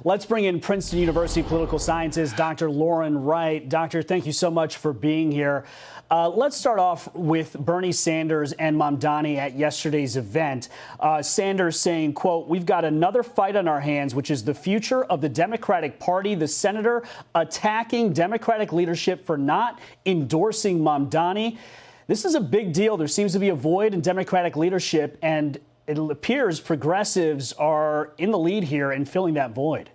Let's bring in Princeton University political scientist, Dr. Lauren Wright. Doctor, thank you so much for being here. Let's start off with Bernie Sanders and Mamdani at yesterday's event. Sanders saying, quote, "We've got another fight on our hands, which is the future of the Democratic Party." The senator attacking Democratic leadership for not endorsing Mamdani. This is a big deal. There seems to be a void in Democratic leadership, and it appears progressives are in the lead here in filling that void.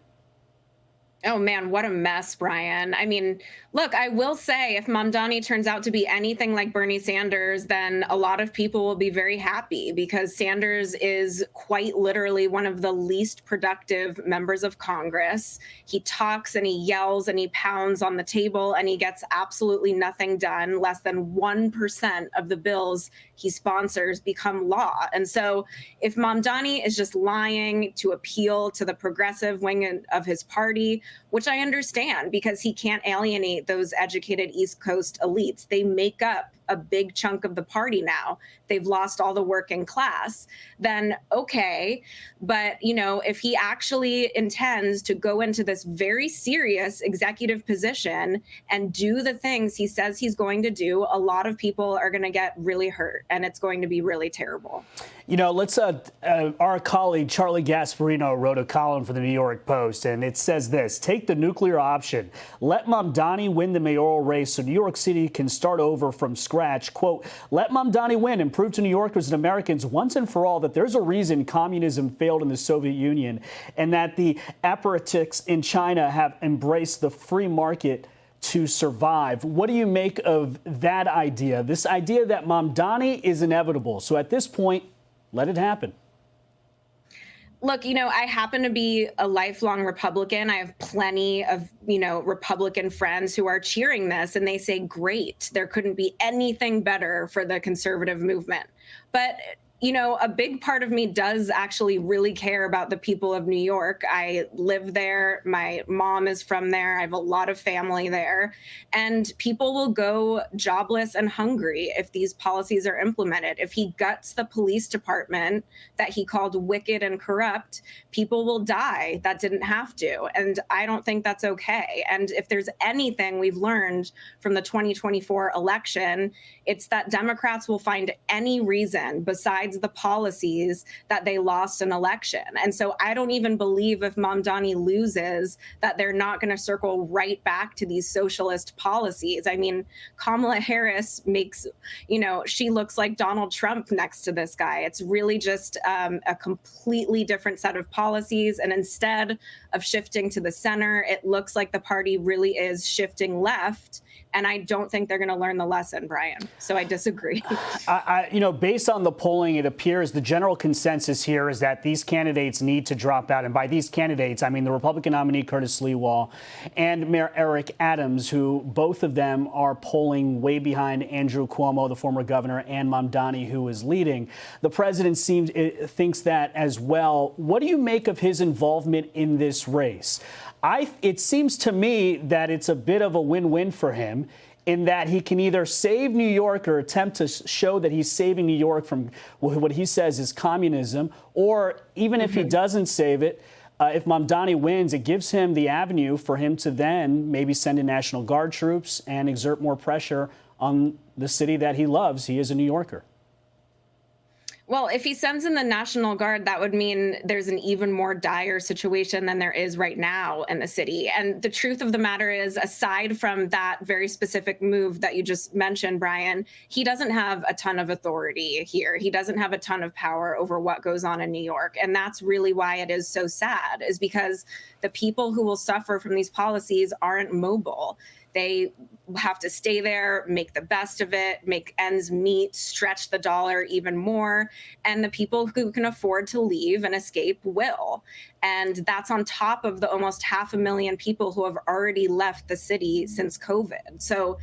Oh, man, what a mess, Brian. I mean, look, I will say if Mamdani turns out to be anything like Bernie Sanders, then a lot of people will be very happy because Sanders is quite literally one of the least productive members of Congress. He talks and he yells and he pounds on the table and he gets absolutely nothing done. Less than 1% of the bills he sponsors become law. And so if Mamdani is just lying to appeal to the progressive wing of his party, which I understand because he can't alienate those educated East Coast elites. They make up a big chunk of the party now. They've lost all the working class. Then, okay. But, you know, if he actually intends to go into this very serious executive position and do the things he says he's going to do, a lot of people are going to get really hurt and it's going to be really terrible. You know, our colleague Charlie Gasparino wrote a column for the New York Post, and it says this: take the nuclear option. Let Mamdani win the mayoral race so New York City can start over from scratch. Quote, let Mamdani win and prove to New Yorkers and Americans once and for all that there's a reason communism failed in the Soviet Union and that the apparatchiks in China have embraced the free market to survive. What do you make of that idea? This idea that Mamdani is inevitable. So at this point, let it happen. Look, you know, I happen to be a lifelong Republican. I have plenty of, you know, Republican friends who are cheering this and they say, great, there couldn't be anything better for the conservative movement. But you know, a big part of me does actually really care about the people of New York. I live there. My mom is from there. I have a lot of family there. And people will go jobless and hungry if these policies are implemented. If he guts the police department that he called wicked and corrupt, people will die that didn't have to. And I don't think that's okay. And if there's anything we've learned from the 2024 election, it's that Democrats will find any reason besides the policies that they lost an election. And so I don't even believe if Mamdani loses that they're not going to circle right back to these socialist policies. I mean, Kamala Harris makes, you know, she looks like Donald Trump next to this guy. It's really just a completely different set of policies. And instead of shifting to the center, it looks like the party really is shifting left. And I don't think they're going to learn the lesson, Brian. So I disagree. You know, based on the polling, it appears the general consensus here is that these candidates need to drop out. And by these candidates, I mean the Republican nominee Curtis Lewa and Mayor Eric Adams, who both of them are polling way behind Andrew Cuomo, the former governor, and Mamdani, who is leading. The president thinks that as well. What do you make of his involvement in this race? It seems to me that it's a bit of a win-win for him in that he can either save New York or attempt to show that he's saving New York from what he says is communism, or even if he doesn't save it, if Mamdani wins, it gives him the avenue for him to then maybe send in National Guard troops and exert more pressure on the city that he loves. He is a New Yorker. Well, if he sends in the National Guard, that would mean there's an even more dire situation than there is right now in the city. And the truth of the matter is, aside from that very specific move that you just mentioned, Brian, he doesn't have a ton of authority here. He doesn't have a ton of power over what goes on in New York. And that's really why it is so sad, is because the people who will suffer from these policies aren't mobile. They have to stay there, make the best of it, make ends meet, stretch the dollar even more. And the people who can afford to leave and escape will. And that's on top of the almost 500,000 people who have already left the city since COVID. So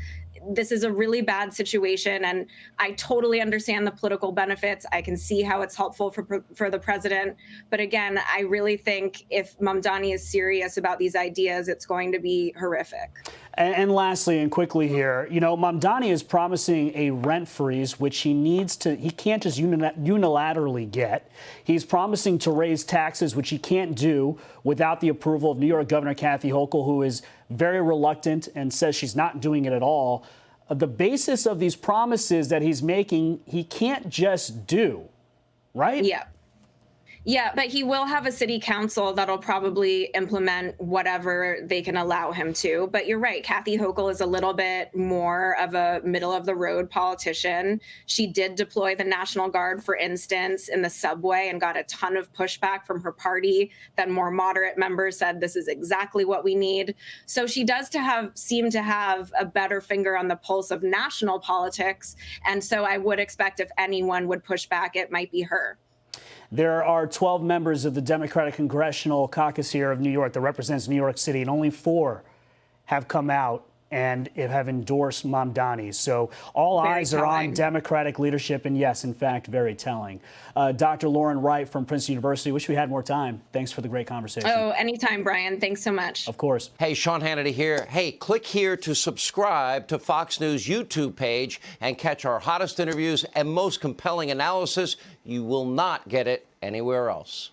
this is a really bad situation, and I totally understand the political benefits. I can see how it's helpful for the president. But again, I really think if Mamdani is serious about these ideas, it's going to be horrific. And lastly and quickly here, you know, Mamdani is promising a rent freeze, which he can't just unilaterally get. He's promising to raise taxes, which he can't do without the approval of New York Governor Kathy Hochul, who is very reluctant and says she's not doing it at all. The basis of these promises that he's making, he can't just do, right? Yeah. Yeah, but he will have a city council that'll probably implement whatever they can allow him to. But you're right, Kathy Hochul is a little bit more of a middle-of-the-road politician. She did deploy the National Guard, for instance, in the subway and got a ton of pushback from her party. Then more moderate members said this is exactly what we need. So she does seem to have a better finger on the pulse of national politics. And so I would expect if anyone would push back, it might be her. There are 12 members of the Democratic Congressional Caucus here of New York that represents New York City, and only 4 have come out and have endorsed Mamdani. So all eyes are on Democratic leadership, and yes, in fact, very telling. Dr. Lauren Wright from Princeton University, wish we had more time. Thanks for the great conversation. Oh, anytime, Brian. Thanks so much. Of course. Hey, Sean Hannity here. Hey, click here to subscribe to Fox News YouTube page and catch our hottest interviews and most compelling analysis. You will not get it anywhere else.